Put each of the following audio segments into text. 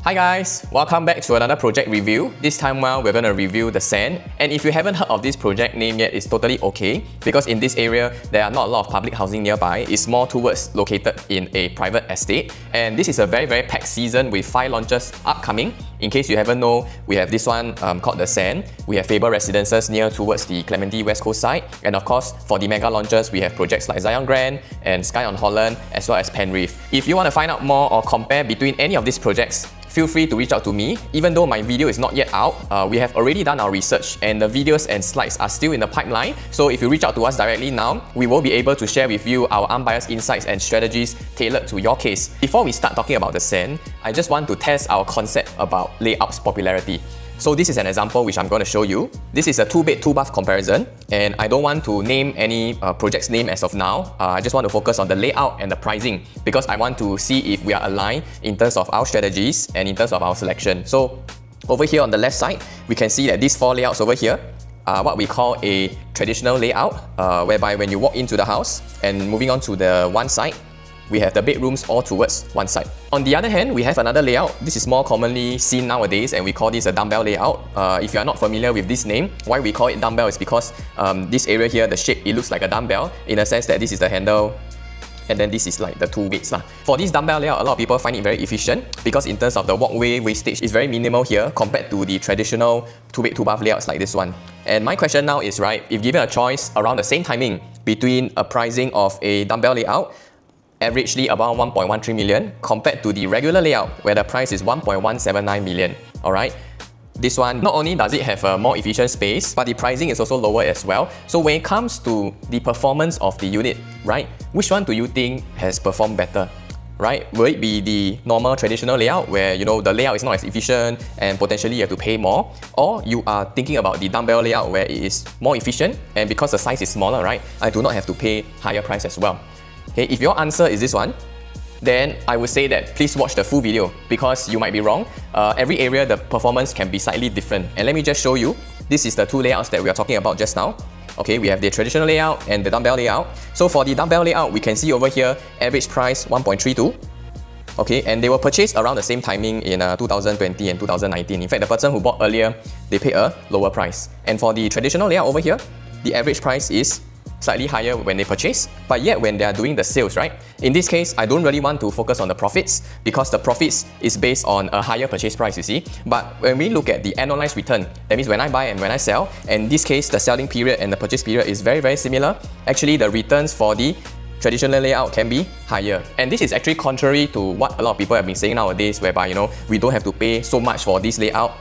Hi guys, welcome back to another project review. This time around, we're going to review the Sen. And if you haven't heard of this project name yet, it's totally okay because in this area, there are not a lot of public housing nearby. It's more towards located in a private estate. And this is a very packed season with 5 launches upcoming. In case you haven't know, we have this one called the Sen. We have Faber Residences near towards the 𝗂𝒂𝒂𝒂𝒂𝒂 West Coast side. And of course, for the mega launches, we have projects like Zion Grand and Sky on Holland, as well as Penrith. If you want to find out more or compare between any of these projects, feel free to reach out to me. Even though my video is not yet out, we have already done our research and the videos and slides are still in the pipeline. So if you reach out to us directly now, we will be able to share with you our unbiased insights and strategies tailored to your case. Before we start talking about the Sen, I just want to test our concept about layout's popularity. So this is an example which I'm going to show you. This is a 2-bed 2-bath comparison, and I don't want to name any project's name as of now. I just want to focus on the layout and the pricing because I want to see if we are aligned in terms of our strategies and in terms of our selection. So over here on the left side, we can see that these 4 layouts over here are what we call a traditional layout, whereby when you walk into the house and moving on to the one side, we have the bedrooms all towards one side. On the other hand, we have another layout. This is more commonly seen nowadays and we call this a dumbbell layout. If you are not familiar with this name, why we call it dumbbell is because this area here, the shape, it looks like a dumbbell in a sense that this is the handle and then this is like the 2 weights. For this dumbbell layout, a lot of people find it very efficient because in terms of the walkway wastage is very minimal here compared to the traditional 2-bed 2-bath layouts like this one. And my question now is, right, if given a choice around the same timing between a pricing of a dumbbell layout, averagely about 1.13 million compared to the regular layout where the price is 1.179 million. Alright, this one, not only does it have a more efficient space, but the pricing is also lower as well. So when it comes to the performance of the unit, right, which one do you think has performed better? Right? Will it be the normal traditional layout where the layout is not as efficient and potentially you have to pay more? Or you are thinking about the dumbbell layout where it is more efficient and because the size is smaller, right, I do not have to pay higher price as well. Okay, if your answer is this one, then I would say that please watch the full video because you might be wrong. Every area, the performance can be slightly different. And let me just show you. This is the 2 layouts that we are talking about just now. Okay, we have the traditional layout and the dumbbell layout. So for the dumbbell layout, we can see over here, average price 1.32. Okay, and they were purchased around the same timing in 2020 and 2019. In fact, the person who bought earlier, they paid a lower price. And for the traditional layout over here, the average price is slightly higher when they purchase, but yet when they are doing the sales, right? In this case, I don't really want to focus on the profits because the profits is based on a higher purchase price, you see. But when we look at the annualized return, that means when I buy and when I sell, and in this case, the selling period and the purchase period is very similar. Actually, the returns for the traditional layout can be higher. And this is actually contrary to what a lot of people have been saying nowadays, whereby, we don't have to pay so much for this layout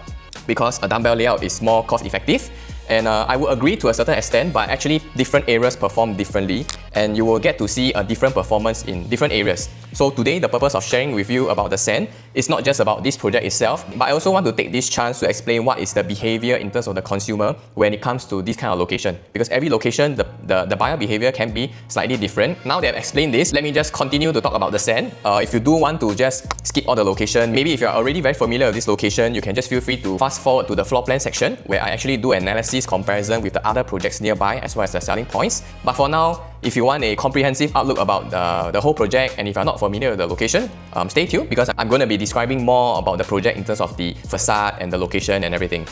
because a dumbbell layout is more cost effective. And I would agree to a certain extent, but actually different areas perform differently and you will get to see a different performance in different areas. So today, the purpose of sharing with you about the Sen is not just about this project itself, but I also want to take this chance to explain what is the behavior in terms of the consumer when it comes to this kind of location. Because every location, the buyer behavior can be slightly different. Now that I've explained this, let me just continue to talk about the Sen. If you do want to just skip all the location, maybe if you're already very familiar with this location, you can just feel free to fast forward to the floor plan section where I actually do analysis comparison with the other projects nearby as well as the selling points. But for now, if you want a comprehensive outlook about the whole project and if you're not familiar with the location, stay tuned because I'm going to be describing more about the project in terms of the facade and the location and everything.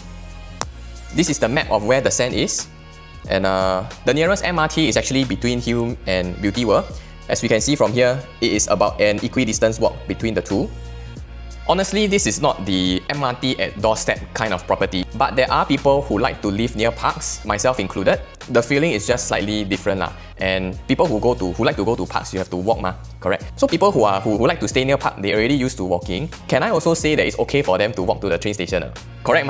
This is the map of where the Sen is, and the nearest MRT is actually between Hume and Beauty World. As we can see from here, it is about an equidistance walk between the two. Honestly, this is not the MRT at doorstep kind of property, but there are people who like to live near parks, myself included. The feeling is just slightly different lah. And people who like to go to parks, you have to walk correct? So people who like to stay near park, they already used to walking. Can I also say that it's okay for them to walk to the train station? Correct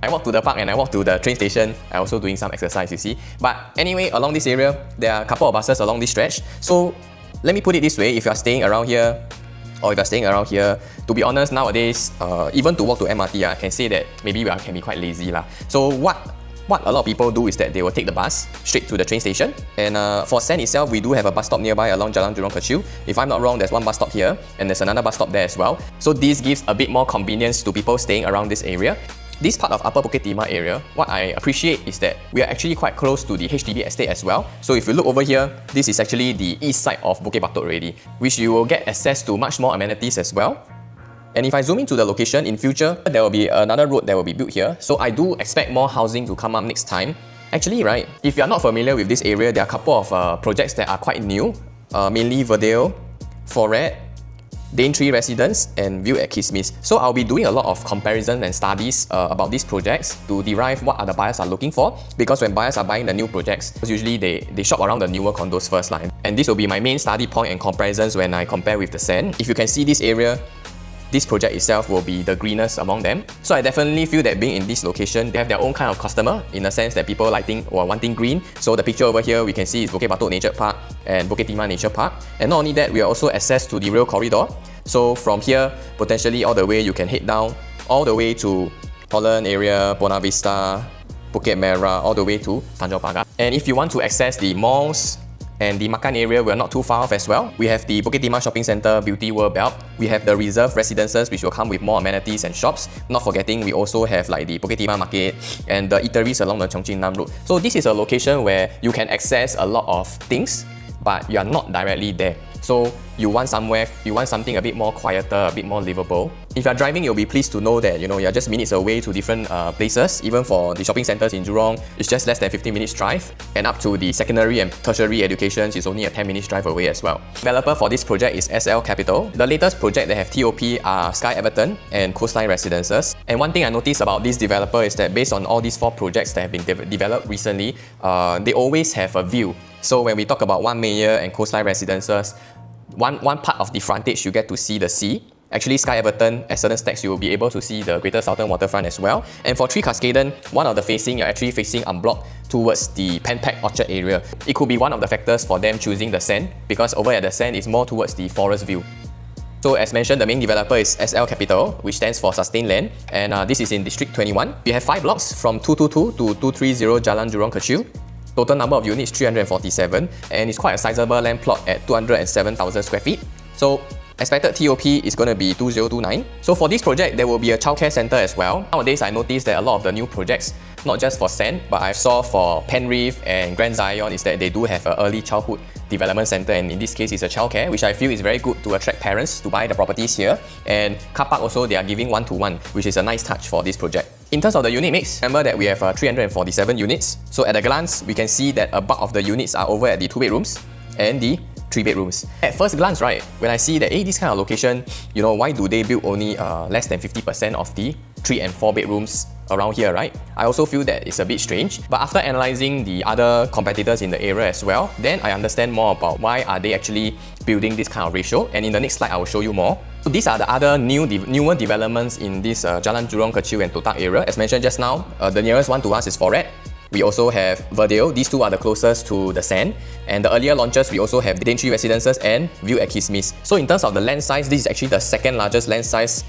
I walk to the park and I walk to the train station. I'm also doing some exercise, you see. But anyway, along this area, there are a couple of buses along this stretch. So let me put it this way, if you're staying around here, or if you're staying around here, to be honest, nowadays, even to walk to MRT, I can say that maybe we can be quite lazy lah. So what a lot of people do is that they will take the bus straight to the train station. And for Sen itself, we do have a bus stop nearby along Jalan Jurong Kechil. If I'm not wrong, there's one bus stop here and there's another bus stop there as well. So this gives a bit more convenience to people staying around this area. This part of Upper Bukit Timah area, what I appreciate is that we are actually quite close to the HDB estate as well. So if you look over here, this is actually the east side of Bukit Batok already, which you will get access to much more amenities as well. And if I zoom into the location, in future, there will be another road that will be built here. So I do expect more housing to come up next time. Actually, right, if you're not familiar with this area, there are a couple of projects that are quite new, mainly 𝑭𝒊𝒓𝒔𝒂𝒑𝒐𝒓𝒆, 𝑑𝒓𝒐𝒑𝒂𝒑𝒐𝒔 residents, and 𝑭𝒊𝒓𝒂𝒑𝒐𝒔. So I'll be doing a lot of comparisons and studies about these projects to derive what other buyers are looking for. Because when buyers are buying the new projects, usually they shop around the newer condos first line. And this will be my main study point and comparisons when I compare with the Sen. If you can see this area, this project itself will be the greenest among them. So I definitely feel that being in this location, they have their own kind of customer in the sense that people liking or wanting green. So the picture over here, we can see is 𝑭𝒊𝒏𝒈𝒂𝒑𝒐𝒊𝒆 Nature Park and 𝑭𝒊𝒏𝒈𝒂𝒑𝒐𝒊𝒆 Nature Park. And not only that, we are also access to the rail corridor. So from here, potentially all the way you can head down all the way to Holland area, Buona Vista, Bukit Merah, all the way to Tanjong Pagar. And if you want to access the malls and the makan area, we're not too far off as well. We have the Bukit Timah Shopping Centre, Beauty World Belt. We have the reserve residences, which will come with more amenities and shops. Not forgetting, we also have like the Bukit Timah Market and the eateries along the Cheong Chin Nam Road. So this is a location where you can access a lot of things, but you are not directly there. So you want something a bit more quieter, a bit more livable. If you're driving, you'll be pleased to know that you're just minutes away to different places. Even for the shopping centers in Jurong, it's just less than 15 minutes drive. And up to the secondary and tertiary educations, it's only a 10 minutes drive away as well. Developer for this project is SL Capital. The latest project that have TOP are Sky Everton and Coastline Residences. And one thing I noticed about this developer is that based on all these 4 projects that have been developed recently, they always have a view. So when we talk about 𝑭𝒊𝒏𝒈𝒂𝒑𝒐𝒊𝒆 Residences, one part of the frontage you get to see the sea. Actually, Sky Everton, at certain stacks, you will be able to see the Greater Southern Waterfront as well. And for 𝑭𝒊𝒏𝒈𝒂𝒑𝒐𝒊𝒆, one of the facing, you're actually facing unblocked towards the Penthouse Orchard area. It could be one of the factors for them choosing the Sen, because over at the Sen is more towards the forest view. So as mentioned, the main developer is SL Capital, which stands for Sustained Land, and this is in District 21. We have 5 blocks from 222 to 230 Jalan Jurong Kechil. Total number of units 347, and it's quite a sizable land plot at 207,000 square feet. So expected TOP is going to be 2029. So for this project, there will be a childcare center as well. Nowadays, I noticed that a lot of the new projects, not just for Sen, but I saw for Penreef and Grand Zion, is that they do have an early childhood development center, and in this case, it's a childcare, which I feel is very good to attract parents to buy the properties here. And car park also, they are giving 1-to-1, which is a nice touch for this project. In terms of the unit mix, remember that we have 347 units. So at a glance, we can see that a bulk of the units are over at the 2 bedrooms and the 3 bedrooms. At first glance, right, when I see that, this kind of location, why do they build only less than 50% of the 3 and 4 bedrooms around here, right? I also feel that it's a bit strange. But after analyzing the other competitors in the area as well, then I understand more about why are they actually building this kind of ratio. And in the next slide, I will show you more. So these are the other newer developments in this Jalan Jurong Kechil and Toh Tuck area. As mentioned just now, the nearest one to us is 𝑭𝒊𝒏𝒈𝒂𝒑𝒐𝒊𝒆. We also have 𝑭𝒊𝒐𝒑𝒂𝒑𝒐𝒊𝒆, these 2 are the closest to the Sen. And the earlier launches, we also have 𝑑𝒓𝒐𝒑𝒂𝒑𝒐𝒊𝒆 Residences and 𝑭𝒊𝒐𝒑𝒂𝒑𝒐𝒊𝒆. So in terms of the land size, this is actually the second largest land size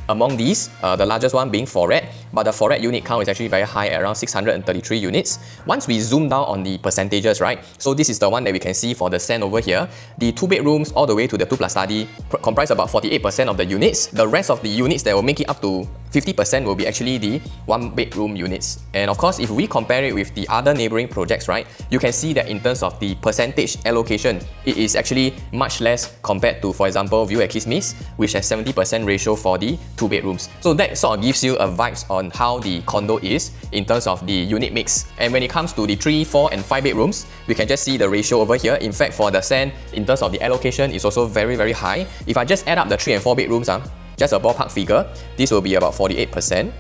among these, the largest one being 𝑭𝒊𝒏𝒈𝒂𝒑𝒐𝒊𝒆, but the 𝑭𝒊𝒏𝒈𝒂𝒑𝒑𝒐𝒊𝒆 unit count is actually very high at around 633 units. Once we zoom down on the percentages, right, so this is the one that we can see for the Sen over here. The 2 bedrooms all the way to the 2+ study comprise about 48% of the units. The rest of the units that will make it up to 50% will be actually the 1-bedroom units. And of course, if we compare it with the other neighboring projects, right, you can see that in terms of the percentage allocation, it is actually much less compared to, for example, 𝑭𝒊𝒏𝒈𝒂𝒑𝒐𝒊𝒆, which has 70% ratio for the 2 bedrooms. So that sort of gives you a vibes on how the condo is in terms of the unit mix. And when it comes to the 3, 4 and 5 bedrooms, we can just see the ratio over here. In fact, for the Sen, in terms of the allocation, is also very, very high. If I just add up the 3 and 4 bedrooms, just a ballpark figure, this will be about 48%.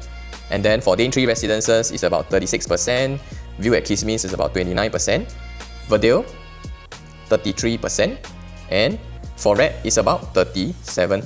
And then for 𝑑𝒓𝒐𝒑𝒂𝒑𝒐𝒊𝒆 Residences is about 36%, 𝑭𝒊𝒏𝒈𝒂𝒑𝒐𝒊𝒆 is about 29%, 𝑭𝒊𝒐𝒑𝒂𝒑𝒐𝒊𝒆 33%, and 𝑭𝒊𝒏𝒈𝒂𝒑𝒐𝒊𝒆 is about 37%.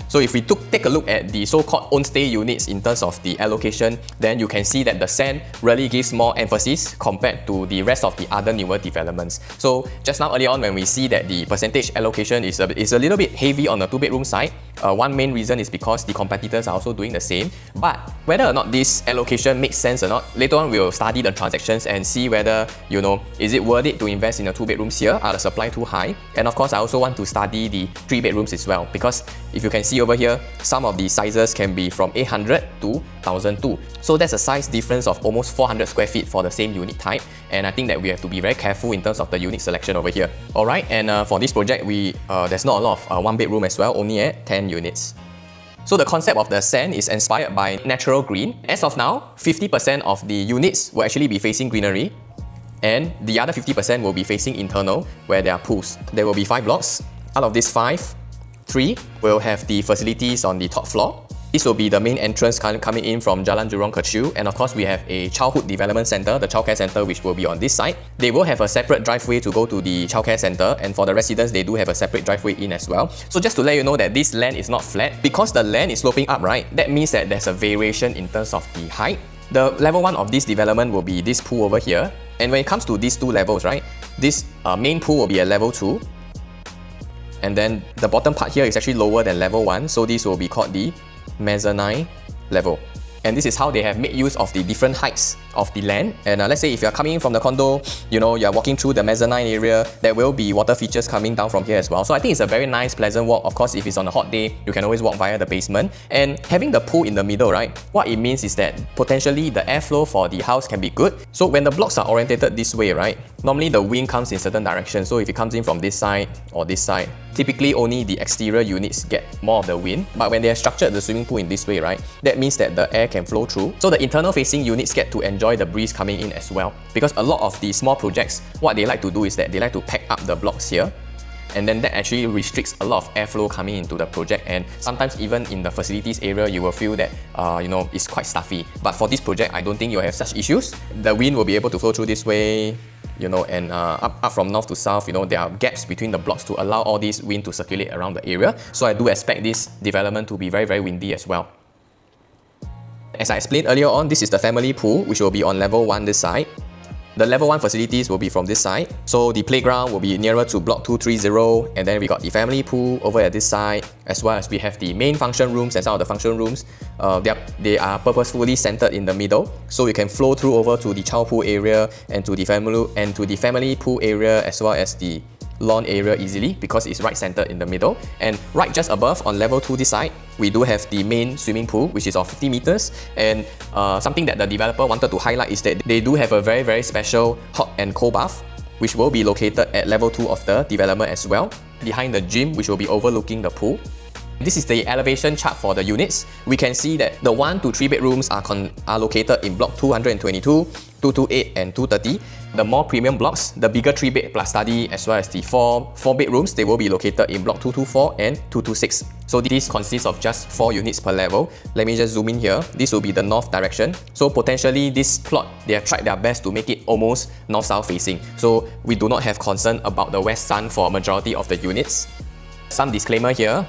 So if we take a look at the so-called own stay units in terms of the allocation, then you can see that the Sen really gives more emphasis compared to the rest of the other newer developments. So just now earlier on, when we see that the percentage allocation is a little bit heavy on the 2-bedroom side, one main reason is because the competitors are also doing the same. But whether or not this allocation makes sense or not, later on we'll study the transactions and see whether, is it worth it to invest in the 2 bedrooms here? Are the supply too high? And of course, I also want to study the 3 bedrooms as well, because if you can see over here, some of the sizes can be from 800 to 1002. So that's a size difference of almost 400 square feet for the same unit type. And I think that we have to be very careful in terms of the unit selection over here. Alright, and for this project, there's not a lot of 1 bedroom as well, only at 10 units. So the concept of the Sen is inspired by natural green. As of now, 50% of the units will actually be facing greenery, and the other 50% will be facing internal, where there are pools. There will be 5 blocks. Out of these 5, 3 will have the facilities on the top floor. This will be the main entrance coming in from Jalan Jurong Kecil, and of course we have a childhood development center, the childcare center, which will be on this side. They will have a separate driveway to go to the childcare center, and for the residents they do have a separate driveway in as well. So just to let you know that this land is not flat, because the land is sloping up, right? That means that there's a variation in terms of the height. The level 1 of this development will be this pool over here, and when it comes to these 2 levels, right, this main pool will be a level 2, and then the bottom part here is actually lower than level 1, so this will be called the mezzanine level. And this is how they have made use of the different heights of the land. And let's say if you're coming in from the condo, you know, you're walking through the mezzanine area, there will be water features coming down from here as well. So I think it's a very nice, pleasant walk. Of course, if it's on a hot day, you can always walk via the basement. And having the pool in the middle, right, what it means is that potentially the airflow for the house can be good. So when the blocks are orientated this way, right, normally the wind comes in certain directions. So if it comes in from this side or this side, typically only the exterior units get more of the wind. But when they have structured the swimming pool in this way, right, that means that the air can flow through. So the internal facing units get to enjoy the breeze coming in as well. Because a lot of the small projects, what they like to do is that they like to pack up the blocks here, and then that actually restricts a lot of airflow coming into the project, and sometimes even in the facilities area you will feel that you know, it's quite stuffy. But for this project, I don't think you'll have such issues. The wind will be able to flow through this way, you know, and up from north to south, you know, there are gaps between the blocks to allow all this wind to circulate around the area. So I do expect this development to be very, very windy as well. As I explained earlier on, this is the family pool, which will be on level 1 this side. The level 1 facilities will be from this side. So the playground will be nearer to block 230, and then we got the family pool over at this side, as well as we have the main function rooms and some of the function rooms. They are purposefully centered in the middle, so you can flow through over to the child pool area and to the family pool area, as well as the lawn area easily, because it's right centered in the middle. And right just above on level 2 this side, we do have the main swimming pool, which is of 50 meters. And something that the developer wanted to highlight is that they do have a very, very special hot and cold bath, which will be located at level 2 of the development as well, behind the gym, which will be overlooking the pool. This is the elevation chart for the units. We can see that the 1 to 3 bedrooms are located in block 222, 228 and 230. The more premium blocks, the bigger 3-bed plus study, as well as the 4 bedrooms, they will be located in block 224 and 226. So this consists of just 4 units per level. Let me just zoom in here. This will be the north direction. So potentially this plot, they have tried their best to make it almost north-south facing. So we do not have concern about the west sun for a majority of the units. Some disclaimer here.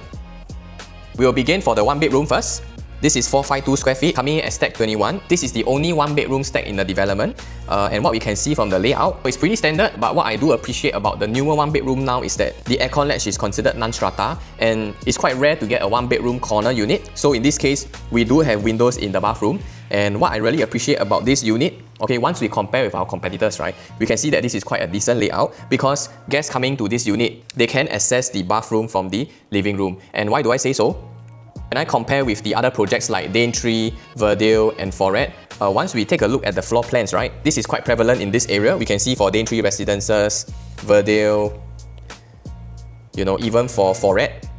We will begin for the 1-bedroom first. This is 452 square feet, coming in at stack 21. This is the only 1-bedroom stack in the development. And what we can see from the layout, it's pretty standard, but what I do appreciate about the newer 1-bedroom now is that the aircon latch is considered non-strata, and it's quite rare to get a 1-bedroom corner unit. So in this case, we do have windows in the bathroom. And what I really appreciate about this unit, okay, once we compare with our competitors, right, we can see that this is quite a decent layout, because guests coming to this unit, they can access the bathroom from the living room. And why do I say so? When I compare with the other projects like 𝑑𝒓𝒐𝒑𝒊𝒆𝒔, 𝑭𝒊𝒐𝒑𝒊𝒆𝒃 and FLOORPLANS, once we take a look at the floor plans, right, this is quite prevalent in this area. We can see for 𝑑𝒓𝒐𝒑𝒊𝒆𝒔 residences, 𝑭𝒊𝒑𝒂𝒑𝒐𝒑𝒊𝒆, you know, even for FLOORPLANS.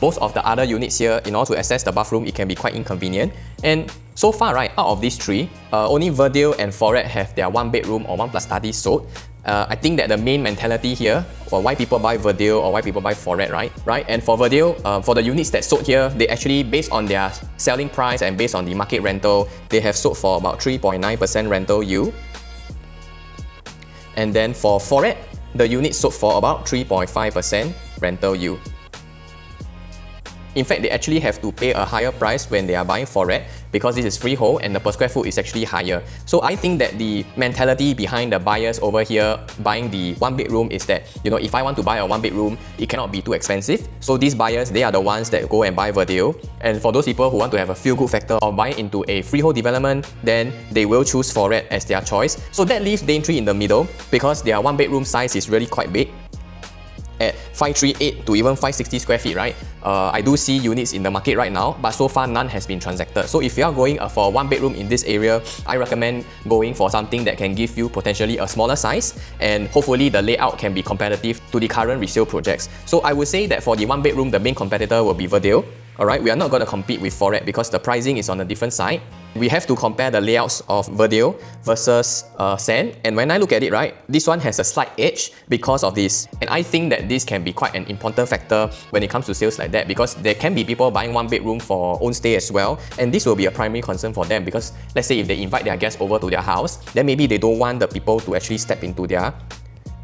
Most of the other units here, in order to access the bathroom, it can be quite inconvenient. And so far, right, out of these 3, only 𝑭𝒊𝒑𝒂𝒑𝒐𝒃 and FLOORPLANS have their 1-bedroom or 1+ study sold. I think that the main mentality here, for why people buy 𝑭𝒊𝒑𝒂𝒑𝒐 or why people buy FLOORPLANS, right? And for 𝑭𝒊𝒑𝒂𝒑𝒑𝒐, for the units that sold here, they actually, based on their selling price and based on the market rental, they have sold for about 3.9% rental yield. And then for FLOORPLANS, the unit sold for about 3.5% rental yield. In fact, they actually have to pay a higher price when they are buying FLOORPLANS, because this is freehold and the per square foot is actually higher. So I think that the mentality behind the buyers over here buying the 1-bedroom is that, you know, if I want to buy a 1-bedroom, it cannot be too expensive. So these buyers, they are the ones that go and buy 𝑭𝒊𝒑𝒂𝒑𝒐. And for those people who want to have a feel-good factor of buying into a freehold development, then they will choose FLOORPLANS as their choice. So that leaves 𝑑𝒓𝒐𝒑𝒊𝒆𝒃 in the middle, because their 1-bedroom size is really quite big, at 538 to even 560 square feet, right? I do see units in the market right now, but so far none has been transacted. So if you are going for a 1-bedroom in this area, I recommend going for something that can give you potentially a smaller size, and hopefully the layout can be competitive to the current resale projects. So I would say that for the 1-bedroom, the main competitor will be 𝑭𝒊𝒑𝒂𝒑𝒐. Alright, we are not going to compete with 𝑭𝒊𝒏𝒈𝒂𝒑𝒐𝒓 because the pricing is on the different side. We have to compare the layouts of 𝑭𝒊𝒐𝒑𝒂𝒑𝒐𝒓 versus Sen. And when I look at it, right, this one has a slight edge because of this. And I think that this can be quite an important factor when it comes to sales like that, because there can be people buying one bedroom for own stay as well. And this will be a primary concern for them because let's say if they invite their guests over to their house, then maybe they don't want the people to actually step into their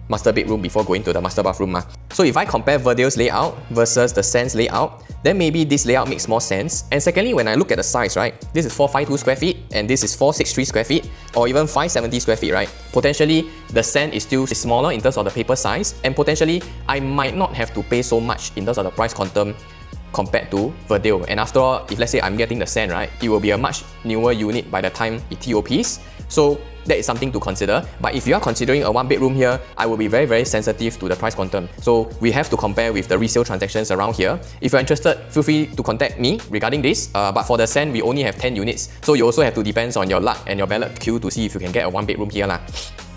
master bedroom before going to the master bathroom. So if I compare 𝑭𝒊𝒐𝒑𝒂𝒑𝒐𝒓's layout versus the Sen's layout, then maybe this layout makes more sense. And secondly, when I look at the size, right, this is 452 square feet and this is 463 square feet or even 570 square feet, right? Potentially, the Sen is still smaller in terms of the paper size, and potentially, I might not have to pay so much in terms of the price quantum compared to 𝑭𝒊𝒐𝒑𝒂𝒑𝒐𝒓. And after all, if let's say I'm getting the Sen, right, it will be a much newer unit by the time it TOPs. So that is something to consider. But if you are considering a one bedroom here, I will be very sensitive to the price quantum. So we have to compare with the resale transactions around here. If you're interested, feel free to contact me regarding this. But for the Sen, we only have 10 units. So you also have to depend on your luck and your ballot queue to see if you can get a one bedroom here.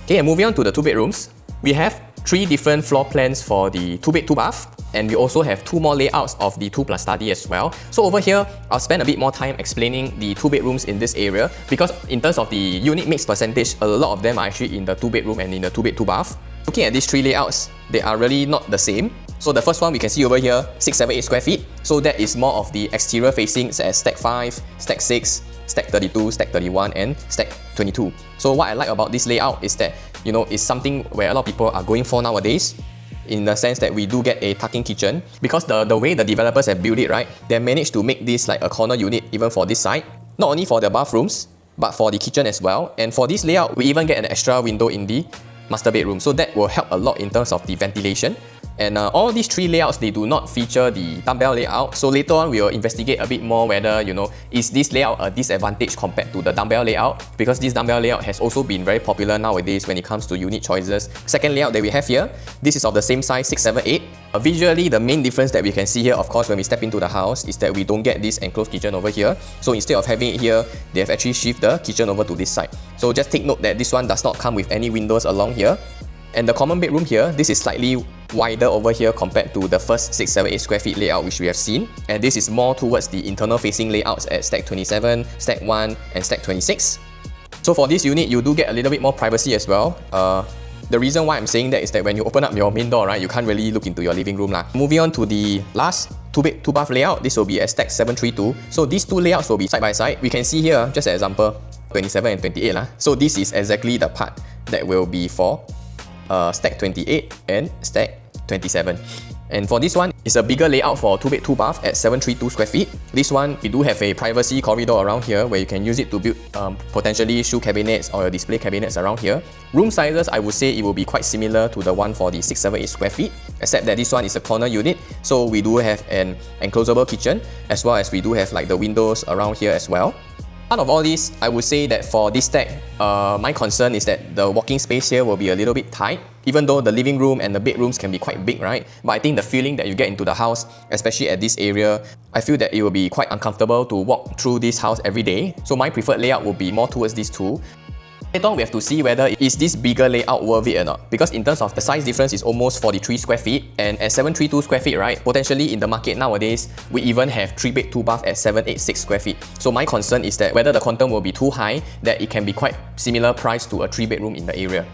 Okay, and moving on to the two bedrooms. We have 3 different floor plans for the 2-bed 2-bath. And we also have 2 more layouts of the 2+ study as well. So over here, I'll spend a bit more time explaining the 2 bedrooms in this area, because in terms of the unit mix percentage, a lot of them are actually in the 2 bedroom and in the 2-bed 2-bath. Looking at these 3 layouts, they are really not the same. So the first one we can see over here, 678 square feet. So that is more of the exterior facings as stack 5, stack 6, stack 32, stack 31 and stack 22. So what I like about this layout is that, you know, it's something where a lot of people are going for nowadays, in the sense that we do get a tuck-in kitchen, because the way the developers have built it, right, they managed to make this like a corner unit even for this side, not only for the bathrooms but for the kitchen as well. And for this layout, we even get an extra window in the master bedroom, so that will help a lot in terms of the ventilation. And all these 3 layouts, they do not feature the dumbbell layout. So later on, we will investigate a bit more whether, you know, is this layout a disadvantage compared to the dumbbell layout? Because this dumbbell layout has also been very popular nowadays when it comes to unit choices. Second layout that we have here, this is of the same size, 678. Visually, the main difference that we can see here, of course, when we step into the house, is that we don't get this enclosed kitchen over here. So instead of having it here, they have actually shifted the kitchen over to this side. So just take note that this one does not come with any windows along here. And the common bedroom here, this is slightly wider over here compared to the first 678 square feet layout which we have seen. And this is more towards the internal facing layouts at stack 27, stack 1 and stack 26. So for this unit, you do get a little bit more privacy as well. The reason why I'm saying that is that when you open up your main door, right, you can't really look into your living room. Moving on to the last 2-bed 2-bath layout, this will be at stack 732. So these 2 layouts will be side by side. We can see here, just an example, 27 and 28. So this is exactly the part that will be for stack 28 and stack 27. And for this one, it's a bigger layout for 2-bed 2-bath at 732 square feet. This one, we do have a privacy corridor around here where you can use it to build potentially shoe cabinets or display cabinets around here. Room sizes, I would say it will be quite similar to the one for the 678 square feet, except that this one is a corner unit. So we do have an enclosable kitchen, as well as we do have like the windows around here as well. Out of all this, I would say that for this stack, my concern is that the walking space here will be a little bit tight, even though the living room and the bedrooms can be quite big, right? But I think the feeling that you get into the house, especially at this area, I feel that it will be quite uncomfortable to walk through this house every day. So my preferred layout will be more towards these 2. Later on, we have to see whether is this bigger layout worth it or not, because in terms of the size difference is almost 43 square feet, and at 732 square feet, right, potentially in the market nowadays, we even have 3-bed 2-bath at 786 square feet. So my concern is that whether the quantum will be too high, that it can be quite similar price to a 3-bedroom in the area.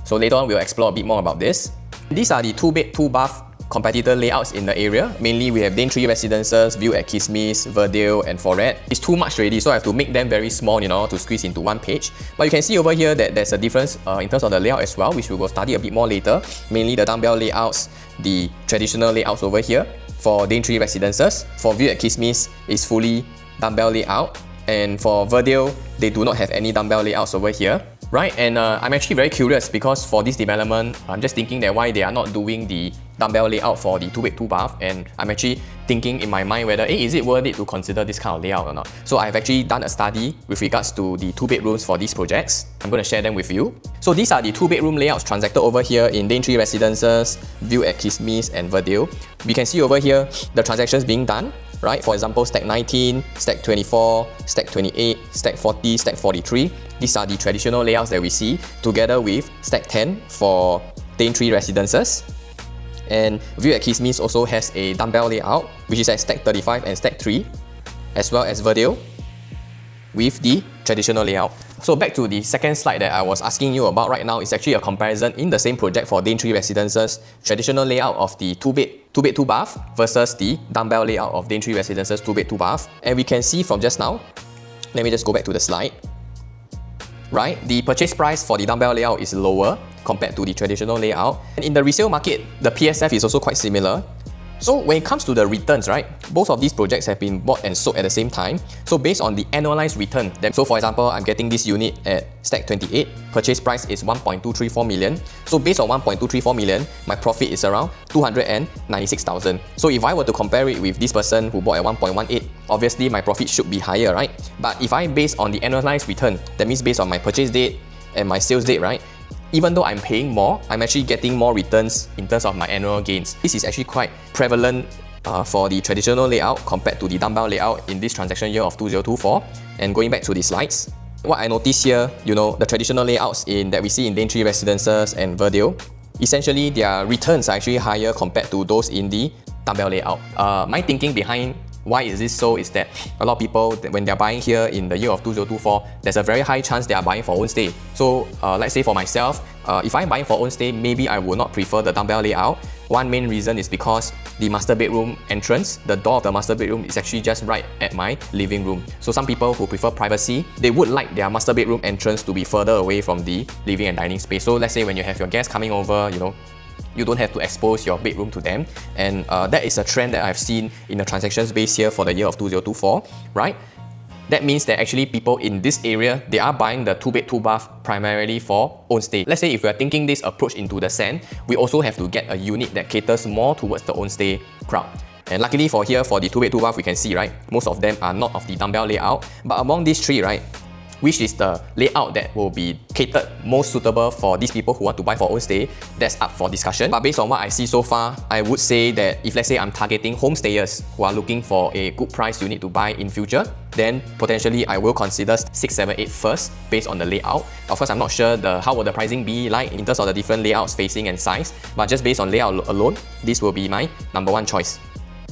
So later on, we'll explore a bit more about this. These are the 2-bed 2-bath competitor layouts in the area. Mainly, we have 𝑑𝒓𝒐𝒑𝒆𝒄 residences, view at 𝘊𝒑𝒆, 𝑭𝒊𝒐𝒑𝒂𝒑𝒐𝒓. It's too much already, so I have to make them very small, to squeeze into one page. But you can see over here that there's a difference in terms of the layout as well, which we will study a bit more later. Mainly the dumbbell layouts, the traditional layouts over here. For 𝑑𝒓𝒐𝒑𝒆𝒄 residences, for view at 𝘊𝒑𝒆 is fully dumbbell layout. And for 𝑭𝒊𝒐𝒑𝒂𝒑𝒐𝒓, they do not have any dumbbell layouts over here. Right, and I'm actually very curious because for this development, I'm just thinking that why they are not doing the dumbbell layout for the 2-bed 2-bath, and I'm actually thinking in my mind whether, is it worth it to consider this kind of layout or not? So I've actually done a study with regards to the 2 bedrooms for these projects. I'm going to share them with you. So these are the 2-bedroom layouts transacted over here in 𝑑𝒓𝒐𝒑𝒆𝒄 residences, view at 𝘊𝒑𝒆 and 𝑭𝒊𝒐𝒑𝒂𝒑𝒐. We can see over here the transactions being done. Right, for example, stack 19, stack 24, stack 28, stack 40, stack 43. These are the traditional layouts that we see, together with stack 10 for 𝑑𝒓𝒐𝒑𝒆𝒄 residences. And 𝑭𝒊𝒂𝒑𝒐𝒓𝒄 also has a dumbbell layout, which is at stack 35 and stack 3, as well as 𝑭𝒊𝒐𝒑𝒂𝒍𝒆 with the traditional layout. So back to the second slide that I was asking you about right now is actually a comparison in the same project for 𝑑𝒓𝒐𝒑𝒂𝒍𝒆 Residences traditional layout of the 2-bed 2-bath versus the dumbbell layout of 𝑑𝒓𝒐𝒑𝒂𝒍𝒆 Residences 2-bed 2-bath. And we can see from just now, let me just go back to the slide. Right, the purchase price for the dumbbell layout is lower compared to the traditional layout. And in the resale market, the PSF is also quite similar. So when it comes to the returns, right, both of these projects have been bought and sold at the same time. So based on the annualized return, so for example, I'm getting this unit at stack 28, purchase price is 1.234 million. So based on 1.234 million, my profit is around 296,000. So if I were to compare it with this person who bought at 1.18, obviously my profit should be higher, right? But if I base on the annualized return, that means based on my purchase date and my sales date, right, even though I'm paying more, I'm actually getting more returns in terms of my annual gains. This is actually quite prevalent for the traditional layout compared to the dumbbell layout in this transaction year of 2024. And going back to the slides, what I notice here, the traditional layouts that we see in 𝑑𝒓𝒐𝒑𝒂𝒍𝒆 Residences and 𝑭𝒊𝒐𝒑𝒂𝒑𝒐𝒄, essentially their returns are actually higher compared to those in the dumbbell layout. My thinking behind why is this so is that a lot of people, when they're buying here in the year of 2024, there's a very high chance they are buying for own stay. So let's say for myself, if I'm buying for own stay, maybe I would not prefer the dumbbell layout. One main reason is because the master bedroom entrance, the door of the master bedroom is actually just right at my living room. So some people who prefer privacy, they would like their master bedroom entrance to be further away from the living and dining space. So let's say when you have your guests coming over, you don't have to expose your bedroom to them. And that is a trend that I've seen in the transactions base here for the year of 2024, right? That means that actually people in this area, they are buying the 2-bed 2-bath primarily for own stay. Let's say if we are thinking this approach into the Sen, we also have to get a unit that caters more towards the own stay crowd. And luckily for here, for the 2-bed 2-bath, we can see, right, most of them are not of the dumbbell layout. But among these three, right, which is the layout that will be catered most suitable for these people who want to buy for own stay, that's up for discussion. But based on what I see so far, I would say that if let's say I'm targeting homestayers who are looking for a good price unit to buy in future, then potentially I will consider 678 first based on the layout. Of course, I'm not sure how will the pricing be like in terms of the different layouts, facing and size, but just based on layout alone, this will be my number one choice.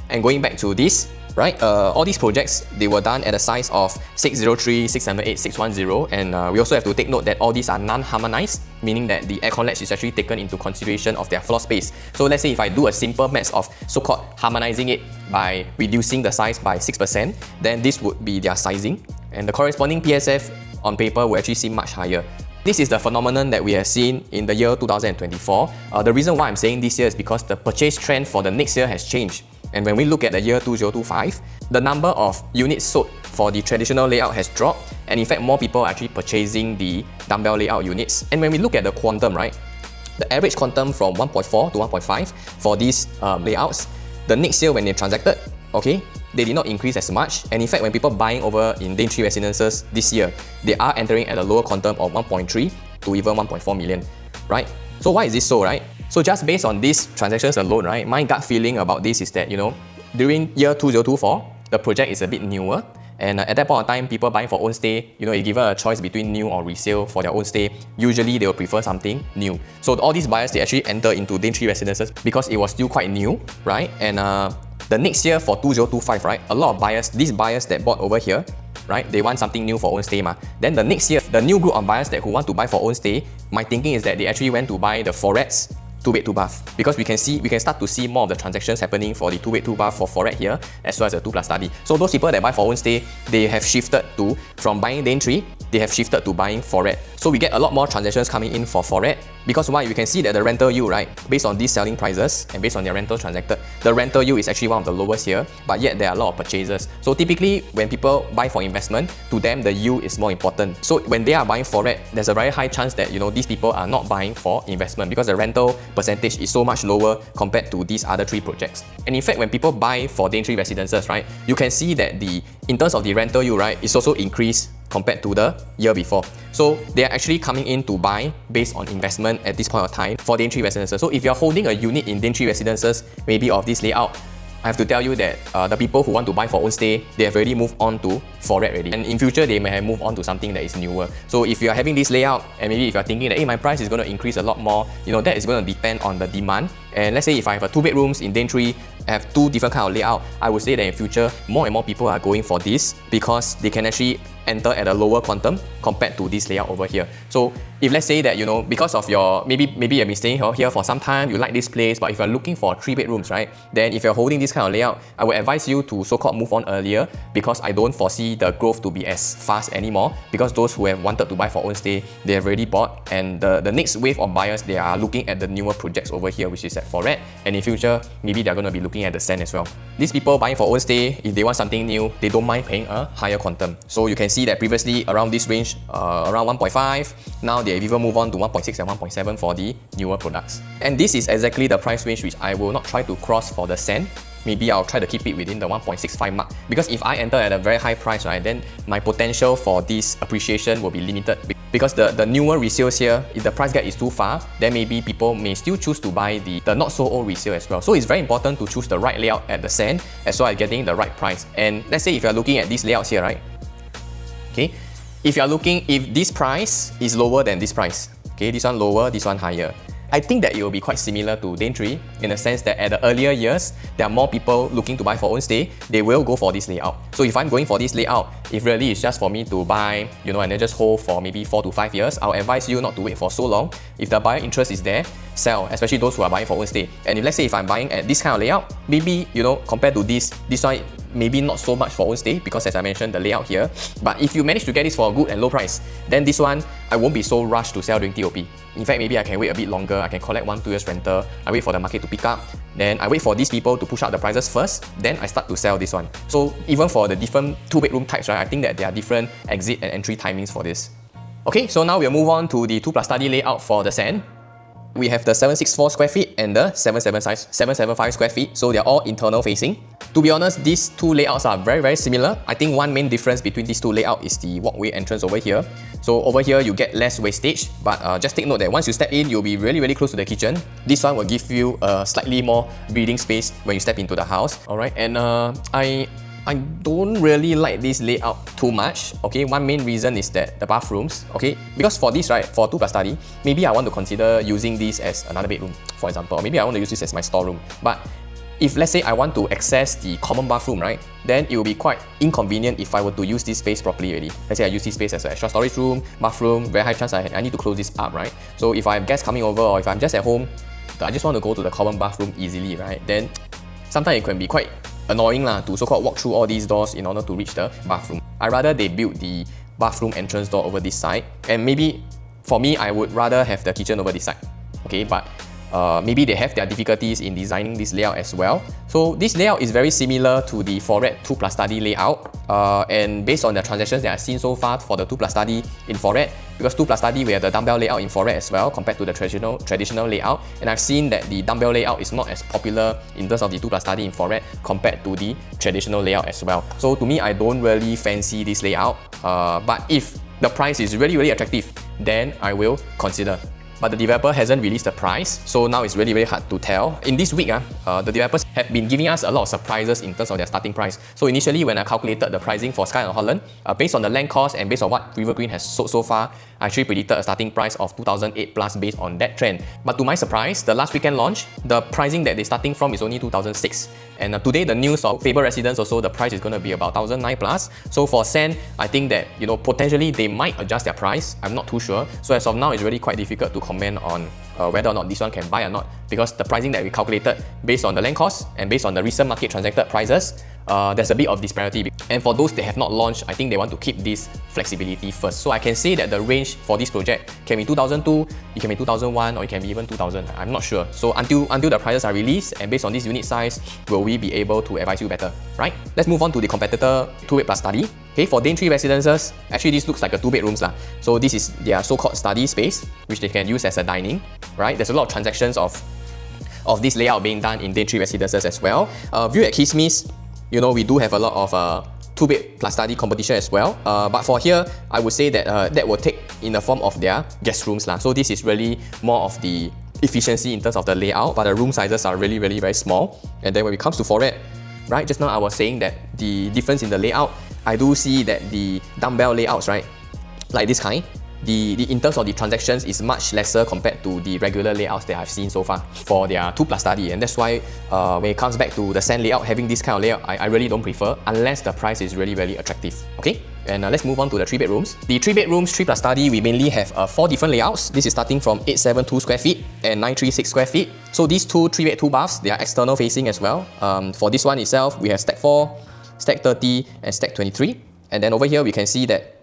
And going back to this, right, all these projects, they were done at a size of 603, 678, 610, and we also have to take note that all these are non-harmonized, meaning that the aircon latch is actually taken into consideration of their floor space. So let's say if I do a simple math of so-called harmonizing it by reducing the size by 6%, then this would be their sizing, and the corresponding PSF on paper will actually seem much higher. This is the phenomenon that we have seen in the year 2024. The reason why I'm saying this year is because the purchase trend for the next year has changed. And when we look at the year 2025, the number of units sold for the traditional layout has dropped, and in fact more people are actually purchasing the dumbbell layout units. And when we look at the quantum, right, the average quantum from 1.4 to 1.5 for these layouts, the next year when they transacted, okay, they did not increase as much. And in fact, when people buying over in 𝑑𝒓𝒐𝒑𝒂𝒍𝒆 Residences this year, they are entering at a lower quantum of 1.3 to even 1.4 million, right? So why is this so, right? So just based on these transactions alone, right, my gut feeling about this is that, during year 2024, the project is a bit newer. And at that point of time, people buying for own stay, if given a choice between new or resale for their own stay, usually they will prefer something new. So all these buyers, they actually enter into 𝑑𝒓𝒐𝒑𝒂𝒍𝒆 Residences because it was still quite new, right? And the next year for 2025, right, a lot of buyers, these buyers that bought over here, right, they want something new for own stay. Then the next year, the new group of buyers who want to buy for own stay, my thinking is that they actually went to buy the 𝑭𝒊𝒂𝒑𝒐𝒂𝒑𝒐 2-bed 2-bath, because we can start to see more of the transactions happening for the 2-bed 2-bath for 𝑭𝒊𝒂𝒑𝒑𝒐𝒂𝒑 here, as well as the 2+ study. So those people that buy for own stay, they have shifted from buying 𝑑𝒓𝒐𝒑𝒂𝒑𝒐, they have shifted to buying 𝑭𝒊𝒂𝒑𝒑𝒐. So we get a lot more transactions coming in for 𝑭𝒊𝒂𝒑𝒑𝒑𝒑𝒑, because why? We can see that the rental yield, right, based on these selling prices and based on their rental transacted, the rental yield is actually one of the lowest here, but yet there are a lot of purchasers. So typically, when people buy for investment, to them the yield is more important. So when they are buying 𝑭𝒊𝒂𝒑𝒑𝒑𝒑, there's a very high chance that these people are not buying for investment, because the rental percentage is so much lower compared to these other three projects. And in fact, when people buy for 𝑑𝒓𝒐𝒑𝒂𝒑𝒑𝒑 Residences, right, you can see that in terms of the rental yield, right, it's also increased compared to the year before. So they are actually coming in to buy based on investment at this point of time for 𝑑𝒓𝒐𝒑𝒂𝒑𝒑𝒑 Residences. So if you're holding a unit in 𝑑𝒓𝒐𝒑𝒂𝒑𝒑𝒑𝒑 Residences, maybe of this layout, I have to tell you that the people who want to buy for own stay, they have already moved on to 𝑭𝒊𝒂𝒑𝒑𝒑 already. And in future, they may have moved on to something that is newer. So if you are having this layout, and maybe if you're thinking that, hey, my price is going to increase a lot more, that is going to depend on the demand And let's say if I have a 2 bedrooms in 𝑑𝒓𝒐𝒑𝒂𝒑𝒂𝒑𝒂𝒑 have 2 different kind of layout, I would say that in future more and more people are going for this because they can actually enter at a lower quantum compared to this layout over here. So if let's say that, you know, because of your, maybe you've been staying here for some time, you like this place, but if you're looking for 3 bedrooms, right, then if you're holding this kind of layout, I would advise you to so-called move on earlier, because I don't foresee the growth to be as fast anymore, because those who have wanted to buy for own stay, they have already bought, and the next wave of buyers, they are looking at the newer projects over here, which is at 𝑭𝒊𝒏𝒄𝒄, and in future, maybe they're going to be looking at the Sen as well. These people buying for own stay, if they want something new, they don't mind paying a higher quantum. So you can see that previously around this range, around 1.5, now they've even moved on to 1.6 and 1.7 for the newer products. And this is exactly the price range which I will not try to cross for the Sen. Maybe I'll try to keep it within the 1.65 mark, because if I enter at a very high price, right, then my potential for this appreciation will be limited, because the newer resales here, if the price gap is too far, then maybe people may still choose to buy the not so old resale as well. So it's very important to choose the right layout at the Sen as well as getting the right price. And let's say if you're looking at these layouts here, right, okay, if this price is lower than this price, okay, this one lower, this one higher, I think that it will be quite similar to 𝑑𝒓𝒐𝒑𝒂𝒑𝒂𝒑 in the sense that at the earlier years, there are more people looking to buy for own stay, they will go for this layout. So if I'm going for this layout, if really it's just for me to buy, you know, and then just hold for maybe 4 to 5 years, I'll advise you not to wait for so long. If the buyer interest is there, sell, especially those who are buying for own stay. And if let's say if I'm buying at this kind of layout, maybe, you know, compared to this one, maybe not so much for own stay, because as I mentioned, the layout here. But if you manage to get this for a good and low price, then this one, I won't be so rushed to sell during TOP. In fact, maybe I can wait a bit longer, I can collect 1-2 years rental, I wait for the market to pick up, then I wait for these people to push up the prices first, then I start to sell this one. So even for the different 2-bedroom types, right, I think that there are different exit and entry timings for this. Okay, so now we'll move on to the 2+ study layout for the Sen. We have the 764 square feet and the 775 square feet, so they're all internal facing. To be honest, these two layouts are very similar. I think one main difference between these two layouts is the walkway entrance over here. So over here you get less wastage, but just take note that once you step in, you'll be really close to the kitchen. This one will give you a slightly more breathing space when you step into the house. Alright, and I don't really like this layout too much. Okay, one main reason is that the bathrooms, okay, because for this, right, for 2+ study, maybe I want to consider using this as another bedroom, for example, or maybe I want to use this as my storeroom. But if let's say I want to access the common bathroom, right, then it will be quite inconvenient if I were to use this space properly already. Let's say I use this space as an extra storage room, bathroom, very high chance I need to close this up, right? So if I have guests coming over, or if I'm just at home, I just want to go to the common bathroom easily, right, then sometimes it can be quite annoying to so-called walk through all these doors in order to reach the bathroom. I rather they build the bathroom entrance door over this side, and maybe for me I would rather have the kitchen over this side. Okay, but maybe they have their difficulties in designing this layout as well. So this layout is very similar to the 𝑭𝒊𝒏𝒄𝒄 2+ study layout, and based on the transactions that I've seen so far for the 2+ study in 𝑭𝒊𝒏𝒄𝒄, because 2+ study we have the dumbbell layout in 𝑭𝒊𝒏𝒄𝒄 as well compared to the traditional layout, and I've seen that the dumbbell layout is not as popular in terms of the 2+ study in 𝑭𝒊𝒏𝒄𝒄 compared to the traditional layout as well. So to me, I don't really fancy this layout, but if the price is really attractive, then I will consider. But the developer hasn't released the price, so now it's really hard to tell. In this week, the developers have been giving us a lot of surprises in terms of their starting price. So initially, when I calculated the pricing for Sky and Holland, based on the land cost and based on what Rivergreen has sold so far, I actually predicted a starting price of 2008 plus based on that trend. But to my surprise, the last weekend launch, the pricing that they're starting from is only 2006. And today, the news of Faber Residence also, the price is going to be about 2009 plus. So for Sen, I think that, you know, potentially they might adjust their price. I'm not too sure. So as of now, it's really quite difficult to comment on whether or not this one can buy or not, because the pricing that we calculated based on the land cost and based on the recent market transacted prices, there's a bit of disparity. And for those that have not launched, I think they want to keep this flexibility first. So I can say that the range for this project can be 2002, it can be 2001, or it can be even 2000. I'm not sure. So until the prices are released and based on this unit size, will we be able to advise you better, right? Let's move on to the competitor 2-bed plus study. Okay, for 𝑑𝒓𝒐𝒑𝒂𝒑𝒂𝒑 residences, actually this looks like a 2 bedrooms lah. So this is their so-called study space, which they can use as a dining, right? There's a lot of transactions of this layout being done in 𝑑𝒓𝒐𝒑𝒂𝒑𝒂𝒑 residences as well. View at Kismis, you know, we do have a lot of 2-bed plus study competition as well. But for here, I would say that that will take in the form of their guest rooms lah. So this is really more of the efficiency in terms of the layout, but the room sizes are really very small. And then when it comes to 𝑭𝒊𝒏𝒄𝒄, right, just now I was saying that the difference in the layout, I do see that the dumbbell layouts, right, like this kind, in terms of the transactions is much lesser compared to the regular layouts that I've seen so far for their 2+ study, and that's why when it comes back to the Sen layout, having this kind of layout, I really don't prefer unless the price is really attractive. Okay, and let's move on to the 3 bedrooms. The 3 bedrooms 3+ study, we mainly have 4 different layouts. This is starting from 872 square feet and 936 square feet. So these 2 3-bed 2 baths, they are external facing as well. For this one itself, we have stack 4, stack 30 and stack 23, and then over here we can see that